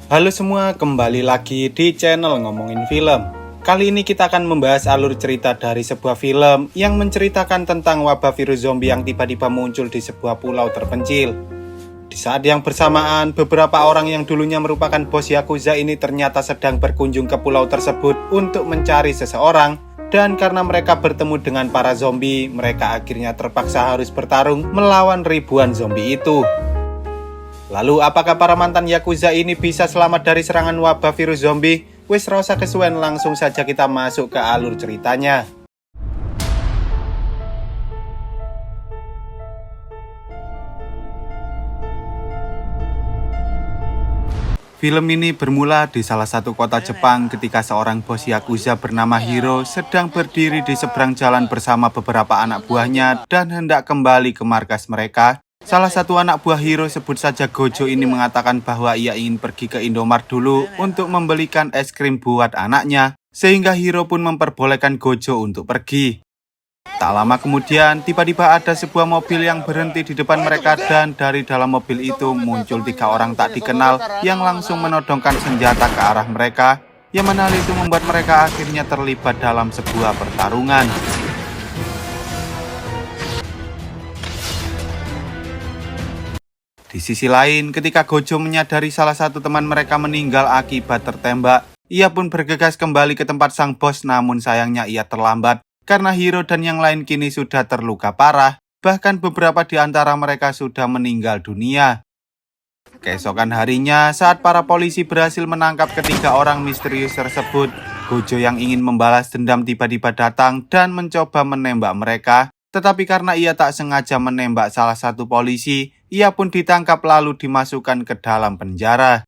Halo semua, kembali lagi di channel Ngomongin Film. Kali ini kita akan membahas alur cerita dari sebuah film yang menceritakan tentang wabah virus zombie yang tiba-tiba muncul di sebuah pulau terpencil. Di saat yang bersamaan, beberapa orang yang dulunya merupakan bos Yakuza ini ternyata sedang berkunjung ke pulau tersebut untuk mencari seseorang, dan karena mereka bertemu dengan para zombie, mereka akhirnya terpaksa harus bertarung melawan ribuan zombie itu. Lalu apakah para mantan Yakuza ini bisa selamat dari serangan wabah virus zombie? Wis rasa kesuwen, langsung saja kita masuk ke alur ceritanya. Film ini bermula di salah satu kota Jepang ketika seorang bos Yakuza bernama Hiro sedang berdiri di seberang jalan bersama beberapa anak buahnya dan hendak kembali ke markas mereka. Salah satu anak buah Hiro, sebut saja Gojo, ini mengatakan bahwa ia ingin pergi ke Indomaret dulu untuk membelikan es krim buat anaknya, sehingga Hiro pun memperbolehkan Gojo untuk pergi. Tak lama kemudian, tiba-tiba ada sebuah mobil yang berhenti di depan mereka dan dari dalam mobil itu muncul 3 orang tak dikenal yang langsung menodongkan senjata ke arah mereka, yang mana hal itu membuat mereka akhirnya terlibat dalam sebuah pertarungan. Di sisi lain, ketika Gojo menyadari salah satu teman mereka meninggal akibat tertembak, ia pun bergegas kembali ke tempat sang bos, namun sayangnya ia terlambat karena Hiro dan yang lain kini sudah terluka parah, bahkan beberapa di antara mereka sudah meninggal dunia. Keesokan harinya, saat para polisi berhasil menangkap ketiga orang misterius tersebut, Gojo yang ingin membalas dendam tiba-tiba datang dan mencoba menembak mereka. Tetapi karena ia tak sengaja menembak salah satu polisi, ia pun ditangkap lalu dimasukkan ke dalam penjara.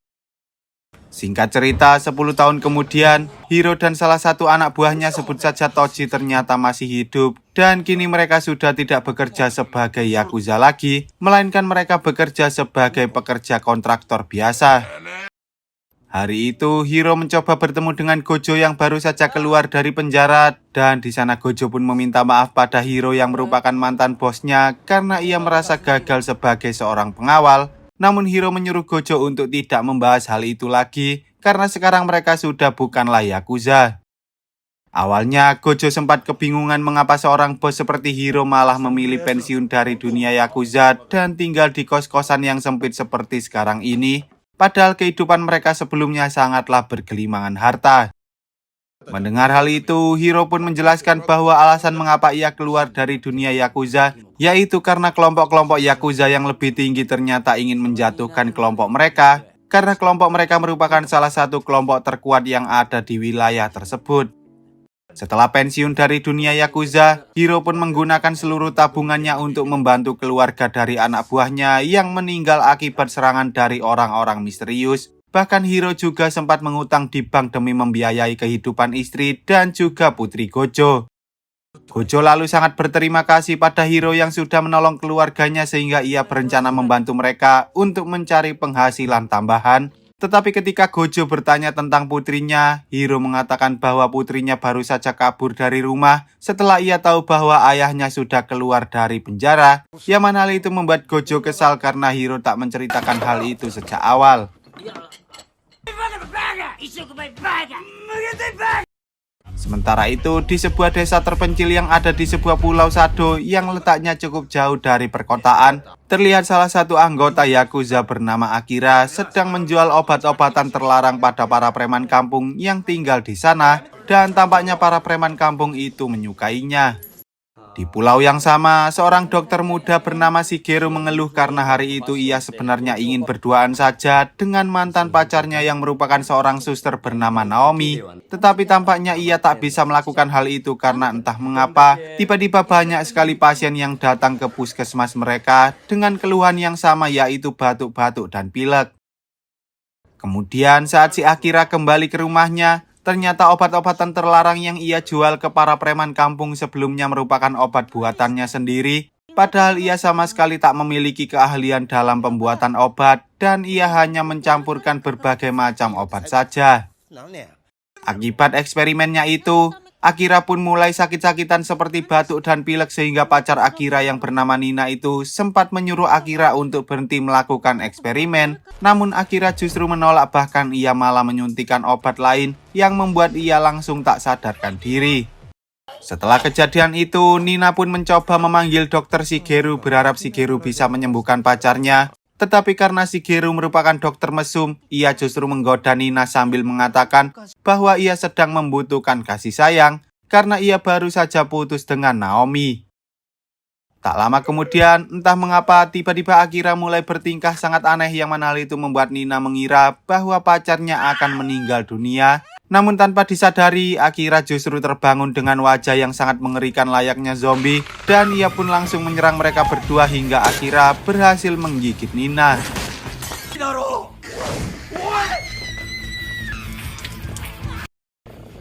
Singkat cerita, 10 tahun kemudian, Hiro dan salah satu anak buahnya, sebut saja Toji, ternyata masih hidup. Dan kini mereka sudah tidak bekerja sebagai Yakuza lagi, melainkan mereka bekerja sebagai pekerja kontraktor biasa. Hari itu, Hiro mencoba bertemu dengan Gojo yang baru saja keluar dari penjara, dan di sana Gojo pun meminta maaf pada Hiro yang merupakan mantan bosnya karena ia merasa gagal sebagai seorang pengawal. Namun Hiro menyuruh Gojo untuk tidak membahas hal itu lagi karena sekarang mereka sudah bukanlah Yakuza. Awalnya, Gojo sempat kebingungan mengapa seorang bos seperti Hiro malah memilih pensiun dari dunia Yakuza dan tinggal di kos-kosan yang sempit seperti sekarang ini. Padahal kehidupan mereka sebelumnya sangatlah bergelimangan harta. Mendengar hal itu, Hiro pun menjelaskan bahwa alasan mengapa ia keluar dari dunia Yakuza, yaitu karena kelompok-kelompok Yakuza yang lebih tinggi ternyata ingin menjatuhkan kelompok mereka, karena kelompok mereka merupakan salah satu kelompok terkuat yang ada di wilayah tersebut. Setelah pensiun dari dunia Yakuza, Hiro pun menggunakan seluruh tabungannya untuk membantu keluarga dari anak buahnya yang meninggal akibat serangan dari orang-orang misterius. Bahkan Hiro juga sempat mengutang di bank demi membiayai kehidupan istri dan juga putri Gojo. Gojo lalu sangat berterima kasih pada Hiro yang sudah menolong keluarganya sehingga ia berencana membantu mereka untuk mencari penghasilan tambahan. Tetapi ketika Gojo bertanya tentang putrinya, Hiro mengatakan bahwa putrinya baru saja kabur dari rumah setelah ia tahu bahwa ayahnya sudah keluar dari penjara. Yang mana hal itu membuat Gojo kesal karena Hiro tak menceritakan hal itu sejak awal. Sementara itu, di sebuah desa terpencil yang ada di sebuah pulau Sado yang letaknya cukup jauh dari perkotaan, terlihat salah satu anggota Yakuza bernama Akira sedang menjual obat-obatan terlarang pada para preman kampung yang tinggal di sana, dan tampaknya para preman kampung itu menyukainya. Di pulau yang sama, seorang dokter muda bernama Shigeru mengeluh karena hari itu ia sebenarnya ingin berduaan saja dengan mantan pacarnya yang merupakan seorang suster bernama Naomi. Tetapi tampaknya ia tak bisa melakukan hal itu karena entah mengapa, tiba-tiba banyak sekali pasien yang datang ke puskesmas mereka dengan keluhan yang sama, yaitu batuk-batuk dan pilek. Kemudian saat si Akira kembali ke rumahnya, ternyata obat-obatan terlarang yang ia jual ke para preman kampung sebelumnya merupakan obat buatannya sendiri. Padahal ia sama sekali tak memiliki keahlian dalam pembuatan obat dan ia hanya mencampurkan berbagai macam obat saja. Akibat eksperimennya itu, Akira pun mulai sakit-sakitan seperti batuk dan pilek sehingga pacar Akira yang bernama Nina itu sempat menyuruh Akira untuk berhenti melakukan eksperimen. Namun Akira justru menolak, bahkan ia malah menyuntikkan obat lain yang membuat ia langsung tak sadarkan diri. Setelah kejadian itu, Nina pun mencoba memanggil dokter Shigeru berharap Shigeru bisa menyembuhkan pacarnya. Tetapi karena Shigeru merupakan dokter mesum, ia justru menggoda Nina sambil mengatakan bahwa ia sedang membutuhkan kasih sayang karena ia baru saja putus dengan Naomi. Tak lama kemudian, entah mengapa tiba-tiba Akira mulai bertingkah sangat aneh yang mana hal itu membuat Nina mengira bahwa pacarnya akan meninggal dunia. Namun tanpa disadari, Akira justru terbangun dengan wajah yang sangat mengerikan layaknya zombie dan ia pun langsung menyerang mereka berdua hingga Akira berhasil menggigit Nina.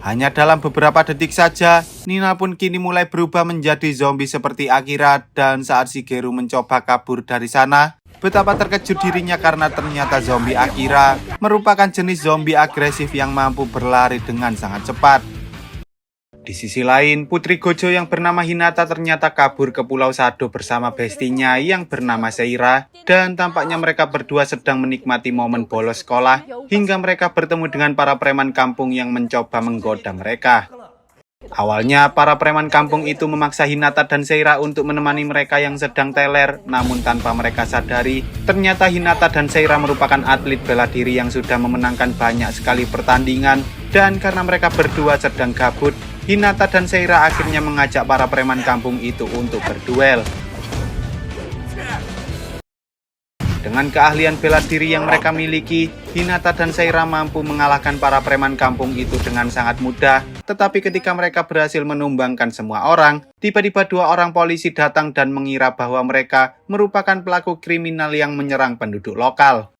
Hanya dalam beberapa detik saja, Nina pun kini mulai berubah menjadi zombie seperti Akira dan saat Shigeru mencoba kabur dari sana, betapa terkejut dirinya karena ternyata zombie Akira merupakan jenis zombie agresif yang mampu berlari dengan sangat cepat. Di sisi lain, putri Gojo yang bernama Hinata ternyata kabur ke Pulau Sado bersama bestinya yang bernama Seira, dan tampaknya mereka berdua sedang menikmati momen bolos sekolah hingga mereka bertemu dengan para preman kampung yang mencoba menggoda mereka. Awalnya, para preman kampung itu memaksa Hinata dan Seira untuk menemani mereka yang sedang teler, namun tanpa mereka sadari, ternyata Hinata dan Seira merupakan atlet bela diri yang sudah memenangkan banyak sekali pertandingan, dan karena mereka berdua sedang gabut, Hinata dan Seira akhirnya mengajak para preman kampung itu untuk berduel. Dengan keahlian bela diri yang mereka miliki, Hinata dan Seira mampu mengalahkan para preman kampung itu dengan sangat mudah. Tetapi ketika mereka berhasil menumbangkan semua orang, tiba-tiba dua orang polisi datang dan mengira bahwa mereka merupakan pelaku kriminal yang menyerang penduduk lokal.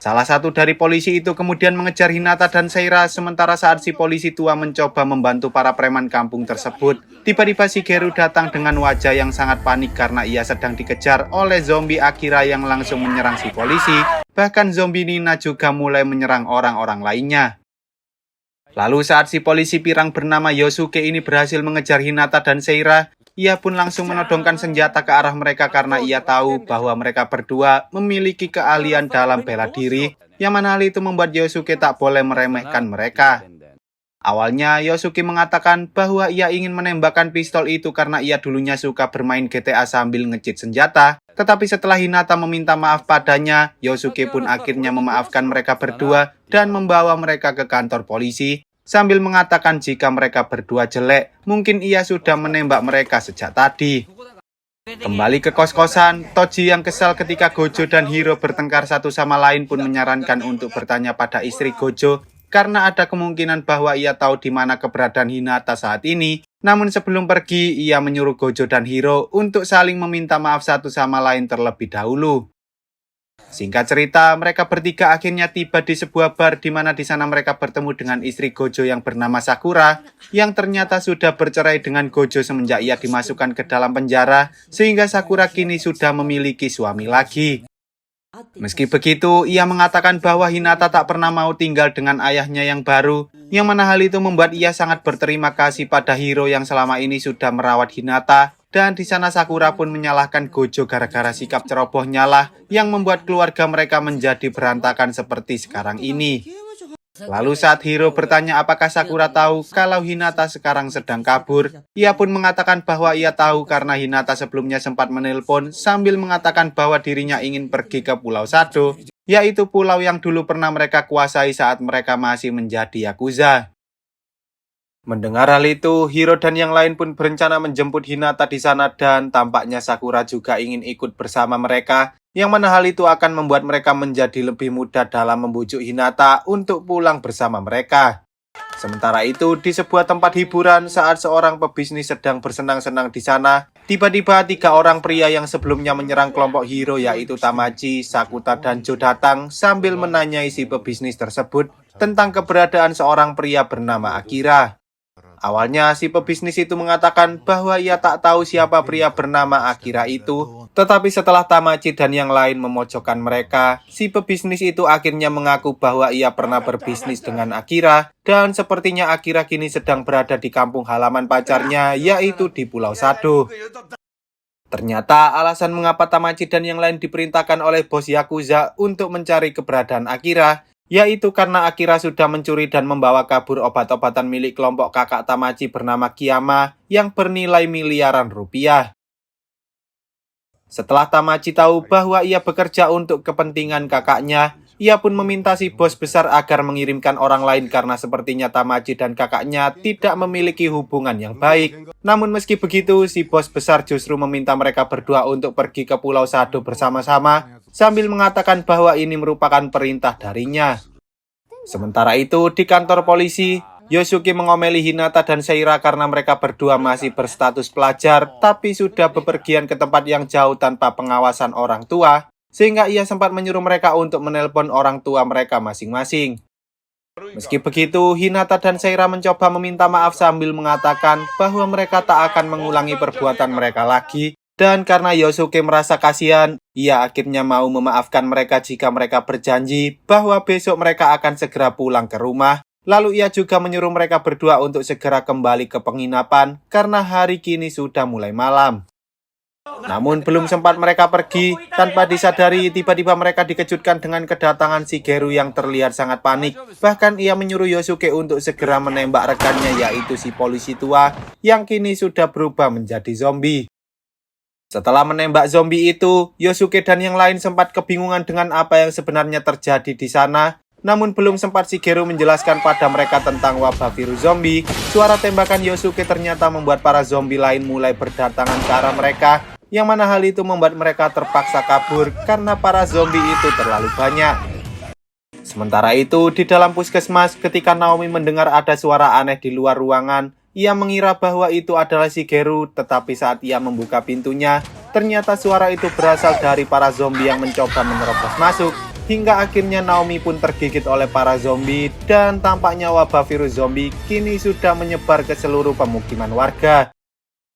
Salah satu dari polisi itu kemudian mengejar Hinata dan Seira, sementara saat si polisi tua mencoba membantu para preman kampung tersebut, tiba-tiba Shigeru datang dengan wajah yang sangat panik karena ia sedang dikejar oleh zombie Akira yang langsung menyerang si polisi. Bahkan zombie Nina juga mulai menyerang orang-orang lainnya. Lalu saat si polisi pirang bernama Yosuke ini berhasil mengejar Hinata dan Seira, ia pun langsung menodongkan senjata ke arah mereka karena ia tahu bahwa mereka berdua memiliki keahlian dalam bela diri, yang mana hal itu membuat Yosuke tak boleh meremehkan mereka. Awalnya Yosuke mengatakan bahwa ia ingin menembakkan pistol itu karena ia dulunya suka bermain GTA sambil ngecit senjata, tetapi setelah Hinata meminta maaf padanya, Yosuke pun akhirnya memaafkan mereka berdua dan membawa mereka ke kantor polisi, sambil mengatakan jika mereka berdua jelek, mungkin ia sudah menembak mereka sejak tadi. Kembali ke kos-kosan, Toji yang kesal ketika Gojo dan Hiro bertengkar satu sama lain pun menyarankan untuk bertanya pada istri Gojo, karena ada kemungkinan bahwa ia tahu di mana keberadaan Hinata saat ini. Namun sebelum pergi, ia menyuruh Gojo dan Hiro untuk saling meminta maaf satu sama lain terlebih dahulu. Singkat cerita, mereka bertiga akhirnya tiba di sebuah bar di mana di sana mereka bertemu dengan istri Gojo yang bernama Sakura, yang ternyata sudah bercerai dengan Gojo semenjak ia dimasukkan ke dalam penjara, sehingga Sakura kini sudah memiliki suami lagi. Meski begitu, ia mengatakan bahwa Hinata tak pernah mau tinggal dengan ayahnya yang baru, yang mana hal itu membuat ia sangat berterima kasih pada Hiro yang selama ini sudah merawat Hinata, dan di sana Sakura pun menyalahkan Gojo gara-gara sikap cerobohnya lah yang membuat keluarga mereka menjadi berantakan seperti sekarang ini. Lalu saat Hiro bertanya apakah Sakura tahu kalau Hinata sekarang sedang kabur, ia pun mengatakan bahwa ia tahu karena Hinata sebelumnya sempat menelpon sambil mengatakan bahwa dirinya ingin pergi ke Pulau Sado, yaitu pulau yang dulu pernah mereka kuasai saat mereka masih menjadi Yakuza. Mendengar hal itu, Hiro dan yang lain pun berencana menjemput Hinata di sana dan tampaknya Sakura juga ingin ikut bersama mereka, yang mana hal itu akan membuat mereka menjadi lebih mudah dalam membujuk Hinata untuk pulang bersama mereka. Sementara itu, di sebuah tempat hiburan saat seorang pebisnis sedang bersenang-senang di sana, tiba-tiba 3 orang pria yang sebelumnya menyerang kelompok Hiro yaitu Tamaji, Sakuta, dan Jo datang sambil menanyai si pebisnis tersebut tentang keberadaan seorang pria bernama Akira. Awalnya si pebisnis itu mengatakan bahwa ia tak tahu siapa pria bernama Akira itu, tetapi setelah Tamaji dan yang lain memojokkan mereka, si pebisnis itu akhirnya mengaku bahwa ia pernah berbisnis dengan Akira, dan sepertinya Akira kini sedang berada di kampung halaman pacarnya, yaitu di Pulau Sado. Ternyata alasan mengapa Tamaji dan yang lain diperintahkan oleh bos Yakuza untuk mencari keberadaan Akira, yaitu karena Akira sudah mencuri dan membawa kabur obat-obatan milik kelompok kakak Tamaji bernama Kiyama yang bernilai miliaran rupiah. Setelah Tamaji tahu bahwa ia bekerja untuk kepentingan kakaknya, ia pun meminta si bos besar agar mengirimkan orang lain karena sepertinya Tamaji dan kakaknya tidak memiliki hubungan yang baik. Namun meski begitu, si bos besar justru meminta mereka berdua untuk pergi ke Pulau Sado bersama-sama, sambil mengatakan bahwa ini merupakan perintah darinya. Sementara itu, di kantor polisi, Yosuke mengomeli Hinata dan Seira karena mereka berdua masih berstatus pelajar, tapi sudah bepergian ke tempat yang jauh tanpa pengawasan orang tua, sehingga ia sempat menyuruh mereka untuk menelpon orang tua mereka masing-masing. Meski begitu, Hinata dan Seira mencoba meminta maaf sambil mengatakan bahwa mereka tak akan mengulangi perbuatan mereka lagi, dan karena Yosuke merasa kasihan, ia akhirnya mau memaafkan mereka jika mereka berjanji bahwa besok mereka akan segera pulang ke rumah. Lalu ia juga menyuruh mereka berdua untuk segera kembali ke penginapan karena hari kini sudah mulai malam. Namun belum sempat mereka pergi, tanpa disadari tiba-tiba mereka dikejutkan dengan kedatangan Shigeru yang terlihat sangat panik. Bahkan ia menyuruh Yosuke untuk segera menembak rekannya, yaitu si polisi tua yang kini sudah berubah menjadi zombie. Setelah menembak zombie itu, Yosuke dan yang lain sempat kebingungan dengan apa yang sebenarnya terjadi di sana. Namun belum sempat Shigeru menjelaskan pada mereka tentang wabah virus zombie, suara tembakan Yosuke ternyata membuat para zombie lain mulai berdatangan ke arah mereka, yang mana hal itu membuat mereka terpaksa kabur karena para zombie itu terlalu banyak. Sementara itu, di dalam puskesmas, ketika Naomi mendengar ada suara aneh di luar ruangan, ia mengira bahwa itu adalah Shigeru, tetapi saat ia membuka pintunya, ternyata suara itu berasal dari para zombie yang mencoba menerobos masuk, hingga akhirnya Naomi pun tergigit oleh para zombie, dan tampaknya wabah virus zombie kini sudah menyebar ke seluruh pemukiman warga.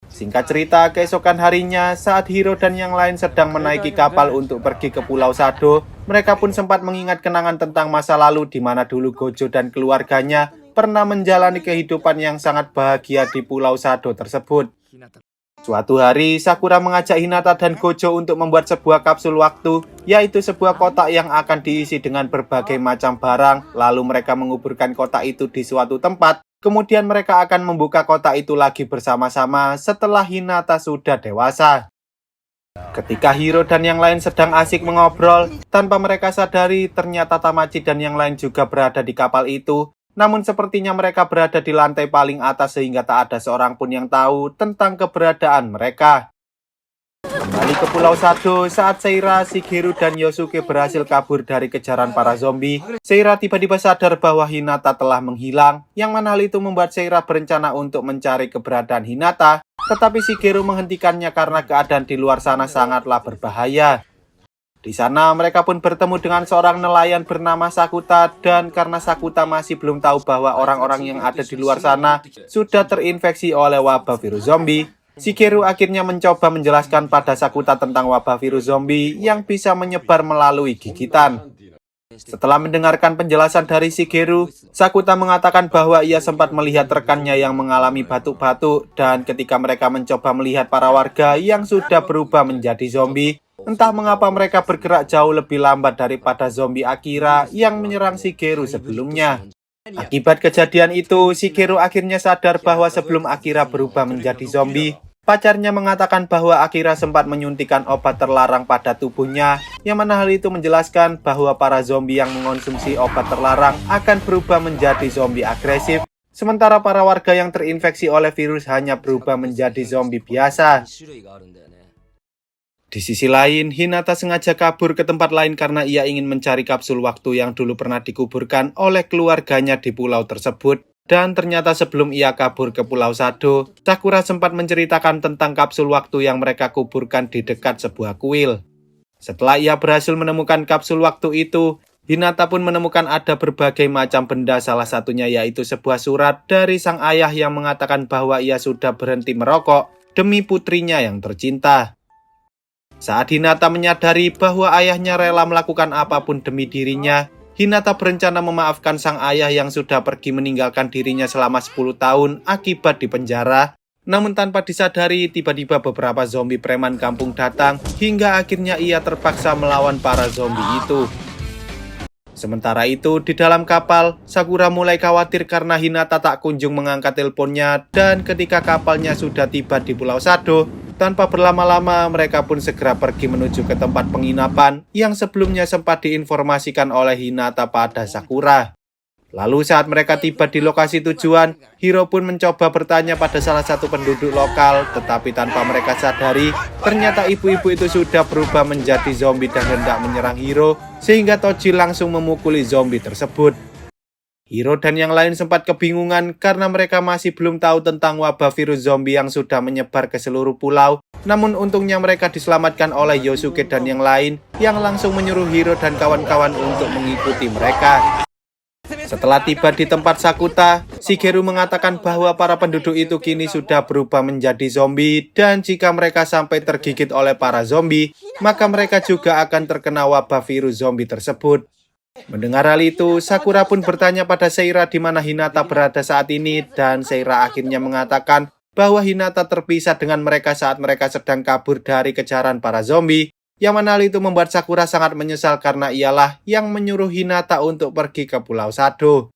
Singkat cerita, keesokan harinya, saat Hiro dan yang lain sedang menaiki kapal untuk pergi ke Pulau Sado, mereka pun sempat mengingat kenangan tentang masa lalu di mana dulu Gojo dan keluarganya pernah menjalani kehidupan yang sangat bahagia di Pulau Sado tersebut. Suatu hari, Sakura mengajak Hinata dan Gojo untuk membuat sebuah kapsul waktu, yaitu sebuah kotak yang akan diisi dengan berbagai macam barang, lalu mereka menguburkan kotak itu di suatu tempat, kemudian mereka akan membuka kotak itu lagi bersama-sama setelah Hinata sudah dewasa. Ketika Hiro dan yang lain sedang asik mengobrol, tanpa mereka sadari, ternyata Tamaji dan yang lain juga berada di kapal itu. Namun sepertinya mereka berada di lantai paling atas sehingga tak ada seorang pun yang tahu tentang keberadaan mereka. Kembali ke Pulau Sado, saat Seira, Shigeru, dan Yosuke berhasil kabur dari kejaran para zombie, Seira tiba-tiba sadar bahwa Hinata telah menghilang, yang mana hal itu membuat Seira berencana untuk mencari keberadaan Hinata, tetapi Shigeru menghentikannya karena keadaan di luar sana sangatlah berbahaya. Di sana mereka pun bertemu dengan seorang nelayan bernama Sakuta, dan karena Sakuta masih belum tahu bahwa orang-orang yang ada di luar sana sudah terinfeksi oleh wabah virus zombie, Shigeru akhirnya mencoba menjelaskan pada Sakuta tentang wabah virus zombie yang bisa menyebar melalui gigitan. Setelah mendengarkan penjelasan dari Shigeru, Sakuta mengatakan bahwa ia sempat melihat rekannya yang mengalami batuk-batuk, dan ketika mereka mencoba melihat para warga yang sudah berubah menjadi zombie, entah mengapa mereka bergerak jauh lebih lambat daripada zombie Akira yang menyerang Shigeru sebelumnya. Akibat kejadian itu, Shigeru akhirnya sadar bahwa sebelum Akira berubah menjadi zombie, pacarnya mengatakan bahwa Akira sempat menyuntikkan obat terlarang pada tubuhnya, yang mana hal itu menjelaskan bahwa para zombie yang mengonsumsi obat terlarang akan berubah menjadi zombie agresif, sementara para warga yang terinfeksi oleh virus hanya berubah menjadi zombie biasa. Di sisi lain, Hinata sengaja kabur ke tempat lain karena ia ingin mencari kapsul waktu yang dulu pernah dikuburkan oleh keluarganya di pulau tersebut. Dan ternyata sebelum ia kabur ke Pulau Sado, Sakura sempat menceritakan tentang kapsul waktu yang mereka kuburkan di dekat sebuah kuil. Setelah ia berhasil menemukan kapsul waktu itu, Hinata pun menemukan ada berbagai macam benda, salah satunya yaitu sebuah surat dari sang ayah yang mengatakan bahwa ia sudah berhenti merokok demi putrinya yang tercinta. Saat Hinata menyadari bahwa ayahnya rela melakukan apapun demi dirinya, Hinata berencana memaafkan sang ayah yang sudah pergi meninggalkan dirinya selama 10 tahun akibat di penjara. Namun tanpa disadari, tiba-tiba beberapa zombie preman kampung datang hingga akhirnya ia terpaksa melawan para zombie itu. Sementara itu, di dalam kapal, Sakura mulai khawatir karena Hinata tak kunjung mengangkat teleponnya, dan ketika kapalnya sudah tiba di Pulau Sado, tanpa berlama-lama mereka pun segera pergi menuju ke tempat penginapan yang sebelumnya sempat diinformasikan oleh Hinata pada Sakura. Lalu saat mereka tiba di lokasi tujuan, Hiro pun mencoba bertanya pada salah satu penduduk lokal, tetapi tanpa mereka sadari, ternyata ibu-ibu itu sudah berubah menjadi zombie dan hendak menyerang Hiro, sehingga Toji langsung memukuli zombie tersebut. Hiro dan yang lain sempat kebingungan karena mereka masih belum tahu tentang wabah virus zombie yang sudah menyebar ke seluruh pulau. Namun untungnya mereka diselamatkan oleh Yosuke dan yang lain, yang langsung menyuruh Hiro dan kawan-kawan untuk mengikuti mereka. Setelah tiba di tempat Sakuta, Shigeru mengatakan bahwa para penduduk itu kini sudah berubah menjadi zombie, dan jika mereka sampai tergigit oleh para zombie, maka mereka juga akan terkena wabah virus zombie tersebut. Mendengar hal itu, Sakura pun bertanya pada Seira di mana Hinata berada saat ini, dan Seira akhirnya mengatakan bahwa Hinata terpisah dengan mereka saat mereka sedang kabur dari kejaran para zombie. Yang mana hal itu membuat Sakura sangat menyesal karena ialah yang menyuruh Hinata untuk pergi ke Pulau Sado.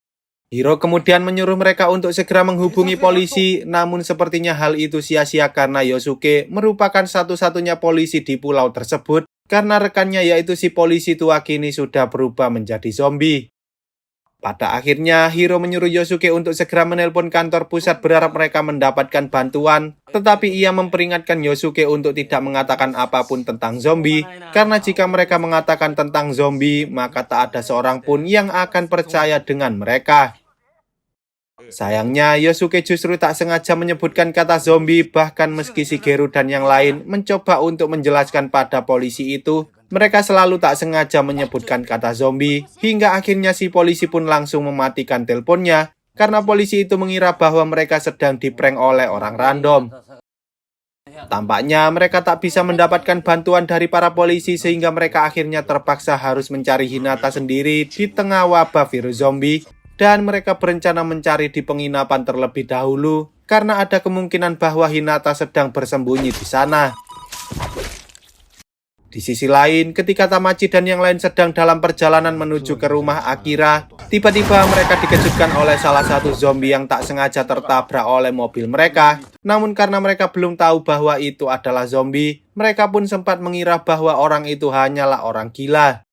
Hiro kemudian menyuruh mereka untuk segera menghubungi polisi, namun sepertinya hal itu sia-sia karena Yosuke merupakan satu-satunya polisi di pulau tersebut, karena rekannya yaitu si polisi tua kini sudah berubah menjadi zombie. Pada akhirnya, Hiro menyuruh Yosuke untuk segera menelpon kantor pusat berharap mereka mendapatkan bantuan, tetapi ia memperingatkan Yosuke untuk tidak mengatakan apapun tentang zombie, karena jika mereka mengatakan tentang zombie, maka tak ada seorang pun yang akan percaya dengan mereka. Sayangnya, Yosuke justru tak sengaja menyebutkan kata zombie, bahkan meski Shigeru dan yang lain mencoba untuk menjelaskan pada polisi itu, mereka selalu tak sengaja menyebutkan kata zombie, hingga akhirnya si polisi pun langsung mematikan teleponnya, karena polisi itu mengira bahwa mereka sedang diprank oleh orang random. Tampaknya mereka tak bisa mendapatkan bantuan dari para polisi sehingga mereka akhirnya terpaksa harus mencari Hinata sendiri di tengah wabah virus zombie, dan mereka berencana mencari di penginapan terlebih dahulu karena ada kemungkinan bahwa Hinata sedang bersembunyi di sana. Di sisi lain, ketika Tamachi dan yang lain sedang dalam perjalanan menuju ke rumah Akira, tiba-tiba mereka dikejutkan oleh salah satu zombie yang tak sengaja tertabrak oleh mobil mereka. Namun karena mereka belum tahu bahwa itu adalah zombie, mereka pun sempat mengira bahwa orang itu hanyalah orang gila.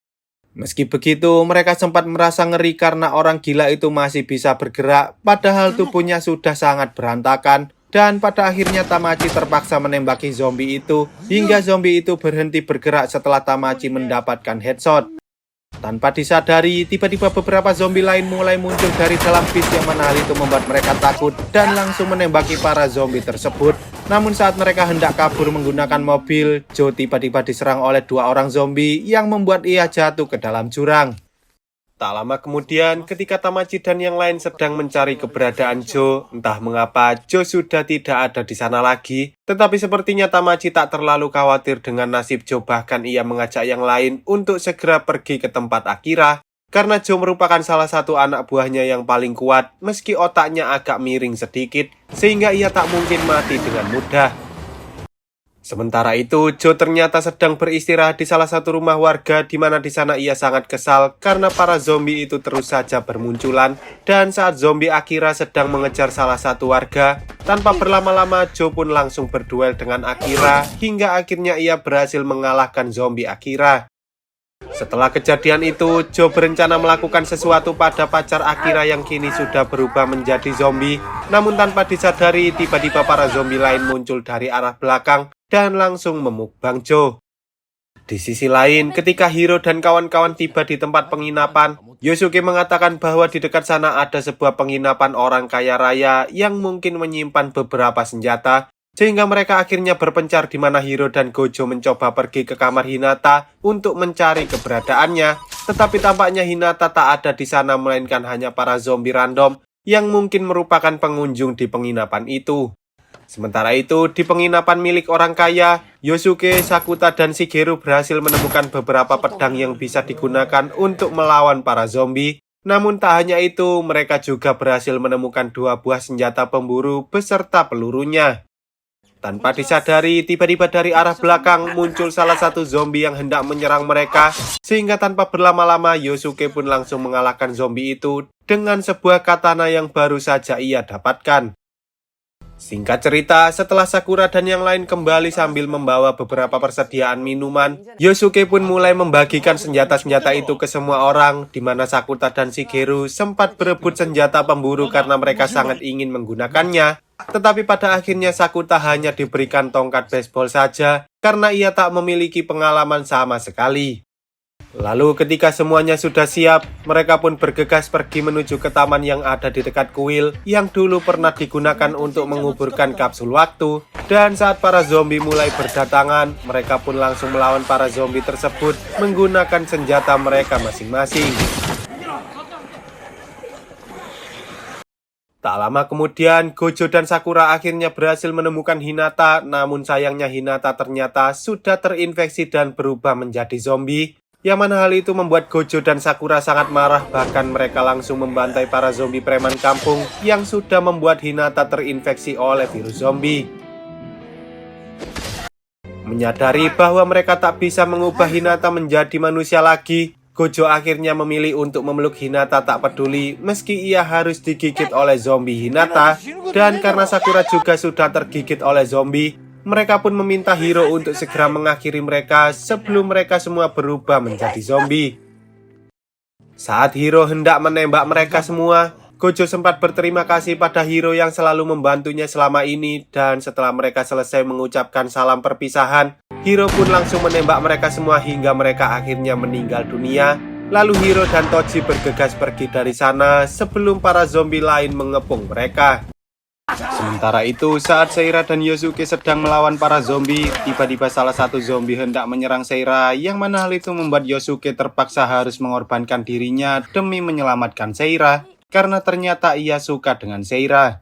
Meski begitu, mereka sempat merasa ngeri karena orang gila itu masih bisa bergerak, padahal tubuhnya sudah sangat berantakan. Dan pada akhirnya Tamachi terpaksa menembaki zombie itu, hingga zombie itu berhenti bergerak setelah Tamachi mendapatkan headshot. Tanpa disadari, tiba-tiba beberapa zombie lain mulai muncul dari dalam bis yang mana hal itu membuat mereka takut dan langsung menembaki para zombie tersebut. Namun saat mereka hendak kabur menggunakan mobil, Joe tiba-tiba diserang oleh dua orang zombie yang membuat ia jatuh ke dalam jurang. Tak lama kemudian, ketika Tamachi dan yang lain sedang mencari keberadaan Joe, entah mengapa Joe sudah tidak ada di sana lagi. Tetapi sepertinya Tamachi tak terlalu khawatir dengan nasib Joe, bahkan ia mengajak yang lain untuk segera pergi ke tempat Akira. Karena Joe merupakan salah satu anak buahnya yang paling kuat, meski otaknya agak miring sedikit, sehingga ia tak mungkin mati dengan mudah. Sementara itu, Joe ternyata sedang beristirahat di salah satu rumah warga di mana di sana ia sangat kesal karena para zombie itu terus saja bermunculan, dan saat zombie Akira sedang mengejar salah satu warga, tanpa berlama-lama Joe pun langsung berduel dengan Akira hingga akhirnya ia berhasil mengalahkan zombie Akira. Setelah kejadian itu, Joe berencana melakukan sesuatu pada pacar Akira yang kini sudah berubah menjadi zombie. Namun tanpa disadari, tiba-tiba para zombie lain muncul dari arah belakang dan langsung memukbang Joe. Di sisi lain, ketika Hiro dan kawan-kawan tiba di tempat penginapan, Yosuke mengatakan bahwa di dekat sana ada sebuah penginapan orang kaya raya yang mungkin menyimpan beberapa senjata. sehingga mereka akhirnya berpencar di mana Hiro dan Gojo mencoba pergi ke kamar Hinata untuk mencari keberadaannya. Tetapi tampaknya Hinata tak ada di sana, melainkan hanya para zombie random yang mungkin merupakan pengunjung di penginapan itu. Sementara itu, di penginapan milik orang kaya, Yosuke, Sakuta, dan Shigeru berhasil menemukan beberapa pedang yang bisa digunakan untuk melawan para zombie. Namun tak hanya itu, mereka juga berhasil menemukan 2 buah senjata pemburu beserta pelurunya. Tanpa disadari, tiba-tiba dari arah belakang muncul salah satu zombie yang hendak menyerang mereka, sehingga tanpa berlama-lama Yosuke pun langsung mengalahkan zombie itu dengan sebuah katana yang baru saja ia dapatkan. Singkat cerita, setelah Sakura dan yang lain kembali sambil membawa beberapa persediaan minuman, Yosuke pun mulai membagikan senjata-senjata itu ke semua orang, di mana Sakuta dan Shigeru sempat berebut senjata pemburu karena mereka sangat ingin menggunakannya. Tetapi pada akhirnya Sakuta hanya diberikan tongkat baseball saja karena ia tak memiliki pengalaman sama sekali. Lalu ketika semuanya sudah siap, mereka pun bergegas pergi menuju ke taman yang ada di dekat kuil yang dulu pernah digunakan untuk menguburkan kapsul waktu. Dan saat para zombie mulai berdatangan, mereka pun langsung melawan para zombie tersebut menggunakan senjata mereka masing-masing. Tak lama kemudian, Gojo dan Sakura akhirnya berhasil menemukan Hinata, namun sayangnya Hinata ternyata sudah terinfeksi dan berubah menjadi zombie. Yang mana hal itu membuat Gojo dan Sakura sangat marah, bahkan mereka langsung membantai para zombie preman kampung yang sudah membuat Hinata terinfeksi oleh virus zombie. Menyadari bahwa mereka tak bisa mengubah Hinata menjadi manusia lagi, Gojo akhirnya memilih untuk memeluk Hinata tak peduli meski ia harus digigit oleh zombie Hinata. Dan karena Sakura juga sudah tergigit oleh zombie, mereka pun meminta Hiro untuk segera mengakhiri mereka sebelum mereka semua berubah menjadi zombie. Saat Hiro hendak menembak mereka semua, Gojo sempat berterima kasih pada Hiro yang selalu membantunya selama ini. Dan setelah mereka selesai mengucapkan salam perpisahan, Hiro pun langsung menembak mereka semua hingga mereka akhirnya meninggal dunia. Lalu Hiro dan Toji bergegas pergi dari sana sebelum para zombie lain mengepung mereka. Sementara itu, saat Seira dan Yosuke sedang melawan para zombie, tiba-tiba salah satu zombie hendak menyerang Seira, yang mana hal itu membuat Yosuke terpaksa harus mengorbankan dirinya demi menyelamatkan Seira, karena ternyata ia suka dengan Seira.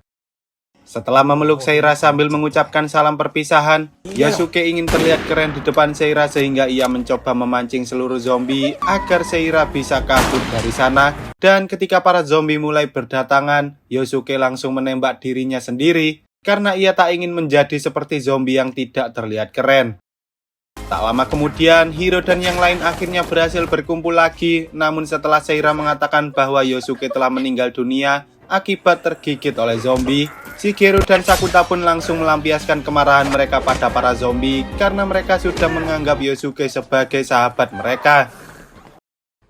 Setelah memeluk Seira sambil mengucapkan salam perpisahan, Yosuke ingin terlihat keren di depan Seira sehingga ia mencoba memancing seluruh zombie agar Seira bisa kabur dari sana. Dan ketika para zombie mulai berdatangan, Yosuke langsung menembak dirinya sendiri karena ia tak ingin menjadi seperti zombie yang tidak terlihat keren. Tak lama kemudian, Hiro dan yang lain akhirnya berhasil berkumpul lagi. Namun setelah Seira mengatakan bahwa Yosuke telah meninggal dunia akibat tergigit oleh zombie, Shigeru dan Sakuta pun langsung melampiaskan kemarahan mereka pada para zombie karena mereka sudah menganggap Yosuke sebagai sahabat mereka.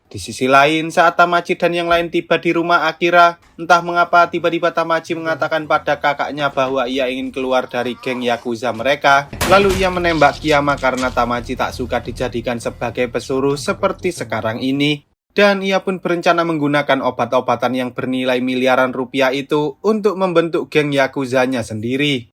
Di sisi lain, saat Tamachi dan yang lain tiba di rumah Akira, entah mengapa tiba-tiba Tamachi mengatakan pada kakaknya bahwa ia ingin keluar dari geng Yakuza mereka. Lalu ia menembak Kiyama karena Tamachi tak suka dijadikan sebagai pesuruh seperti sekarang ini. Dan ia pun berencana menggunakan obat-obatan yang bernilai miliaran rupiah itu untuk membentuk geng Yakuzanya sendiri.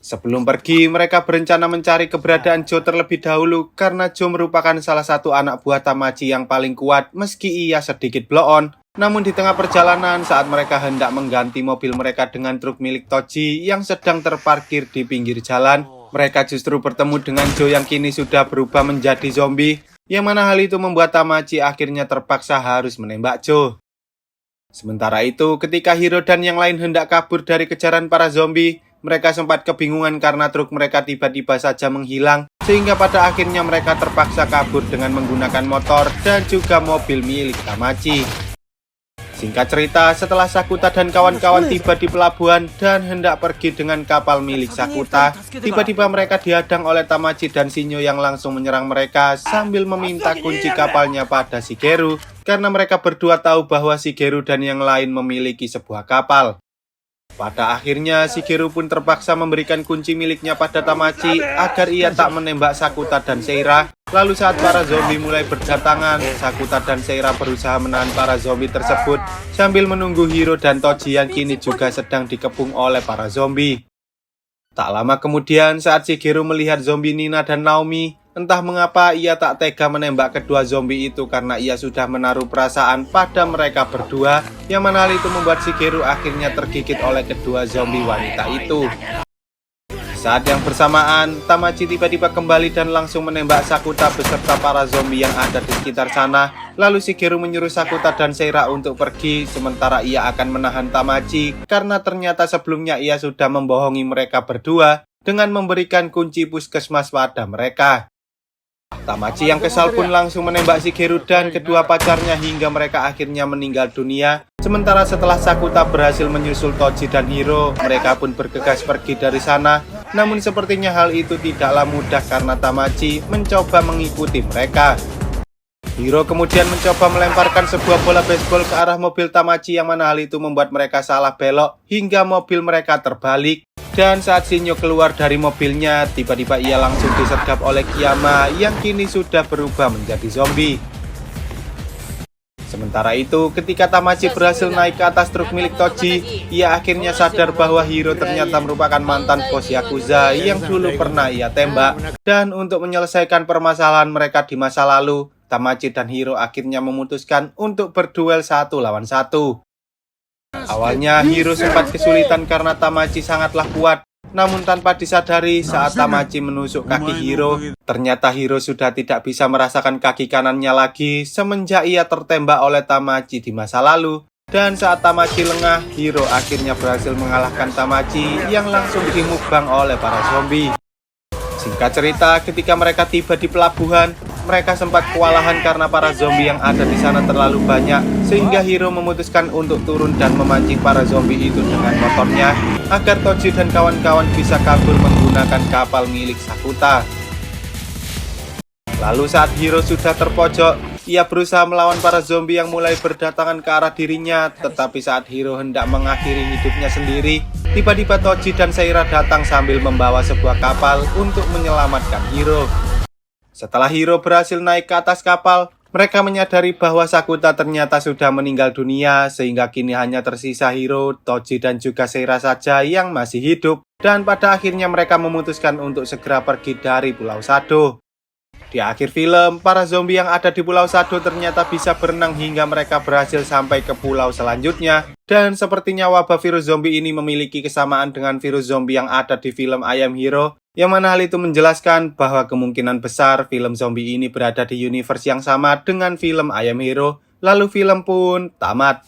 Sebelum pergi, mereka berencana mencari keberadaan Joe terlebih dahulu karena Joe merupakan salah satu anak buah Tamachi yang paling kuat meski ia sedikit blow on. Namun di tengah perjalanan saat mereka hendak mengganti mobil mereka dengan truk milik Toji yang sedang terparkir di pinggir jalan, mereka justru bertemu dengan Joe yang kini sudah berubah menjadi zombie. Yang mana hal itu membuat Tamachi akhirnya terpaksa harus menembak Joe. Sementara itu, ketika Hiro dan yang lain hendak kabur dari kejaran para zombie, mereka sempat kebingungan karena truk mereka tiba-tiba saja menghilang, sehingga pada akhirnya mereka terpaksa kabur dengan menggunakan motor dan juga mobil milik Tamachi. Singkat cerita, setelah Sakuta dan kawan-kawan tiba di pelabuhan dan hendak pergi dengan kapal milik Sakuta, tiba-tiba mereka dihadang oleh Tamachi dan Shinyo yang langsung menyerang mereka sambil meminta kunci kapalnya pada Shigeru, karena mereka berdua tahu bahwa Shigeru dan yang lain memiliki sebuah kapal. Pada akhirnya, Shigeru pun terpaksa memberikan kunci miliknya pada Tamachi agar ia tak menembak Sakuta dan Seira. Lalu saat para zombie mulai berdatangan, Sakuta dan Seira berusaha menahan para zombie tersebut sambil menunggu Hiro dan Toji yang kini juga sedang dikepung oleh para zombie. Tak lama kemudian saat Shigeru melihat zombie Nina dan Naomi, entah mengapa ia tak tega menembak kedua zombie itu karena ia sudah menaruh perasaan pada mereka berdua, yang mana hal itu membuat Shigeru akhirnya tergigit oleh kedua zombie wanita itu. Saat yang bersamaan, Tamachi tiba-tiba kembali dan langsung menembak Sakuta beserta para zombie yang ada di sekitar sana. Lalu Shigeru menyuruh Sakuta dan Seira untuk pergi, sementara ia akan menahan Tamachi karena ternyata sebelumnya ia sudah membohongi mereka berdua dengan memberikan kunci puskesmas pada mereka. Tamachi yang kesal pun langsung menembak Shigeru dan kedua pacarnya hingga mereka akhirnya meninggal dunia. Sementara setelah Sakuta berhasil menyusul Toji dan Hiro, mereka pun bergegas pergi dari sana. Namun sepertinya hal itu tidaklah mudah karena Tamachi mencoba mengikuti mereka. Hiro kemudian mencoba melemparkan sebuah bola baseball ke arah mobil Tamachi, yang mana hal itu membuat mereka salah belok hingga mobil mereka terbalik. Dan saat Shinyo keluar dari mobilnya, tiba-tiba ia langsung disergap oleh Kiyama yang kini sudah berubah menjadi zombie. Sementara itu, ketika Tamachi berhasil naik ke atas truk milik Toji, ia akhirnya sadar bahwa Hiro ternyata merupakan mantan bos Yakuza yang dulu pernah ia tembak. Dan untuk menyelesaikan permasalahan mereka di masa lalu, Tamachi dan Hiro akhirnya memutuskan untuk berduel 1 lawan 1. Awalnya Hiro sempat kesulitan karena Tamachi sangatlah kuat. Namun tanpa disadari saat Tamachi menusuk kaki Hiro, ternyata Hiro sudah tidak bisa merasakan kaki kanannya lagi semenjak ia tertembak oleh Tamachi di masa lalu. Dan saat Tamachi lengah, Hiro akhirnya berhasil mengalahkan Tamachi yang langsung dimukbang oleh para zombie. Singkat cerita, ketika mereka tiba di pelabuhan, mereka sempat kewalahan karena para zombie yang ada di sana terlalu banyak, sehingga Hiro memutuskan untuk turun dan memancing para zombie itu dengan motornya agar Toji dan kawan-kawan bisa kabur menggunakan kapal milik Sakuta. Lalu saat Hiro sudah terpojok, ia berusaha melawan para zombie yang mulai berdatangan ke arah dirinya. Tetapi saat Hiro hendak mengakhiri hidupnya sendiri, tiba-tiba Toji dan Seira datang sambil membawa sebuah kapal untuk menyelamatkan Hiro. Setelah Hiro berhasil naik ke atas kapal, mereka menyadari bahwa Sakuta ternyata sudah meninggal dunia, sehingga kini hanya tersisa Hiro, Toji, dan juga Seira saja yang masih hidup. Dan pada akhirnya mereka memutuskan untuk segera pergi dari Pulau Sado. Di akhir film, para zombie yang ada di Pulau Sado ternyata bisa berenang hingga mereka berhasil sampai ke pulau selanjutnya. Dan sepertinya wabah virus zombie ini memiliki kesamaan dengan virus zombie yang ada di film I Am Hero, yang mana hal itu menjelaskan bahwa kemungkinan besar film zombie ini berada di universe yang sama dengan film I Am Hero, lalu film pun tamat.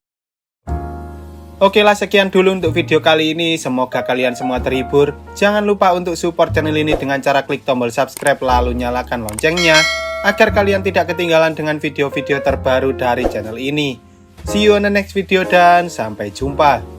Oke lah, sekian dulu untuk video kali ini, semoga kalian semua terhibur. Jangan lupa untuk support channel ini dengan cara klik tombol subscribe lalu nyalakan loncengnya, agar kalian tidak ketinggalan dengan video-video terbaru dari channel ini. See you on the next video dan sampai jumpa.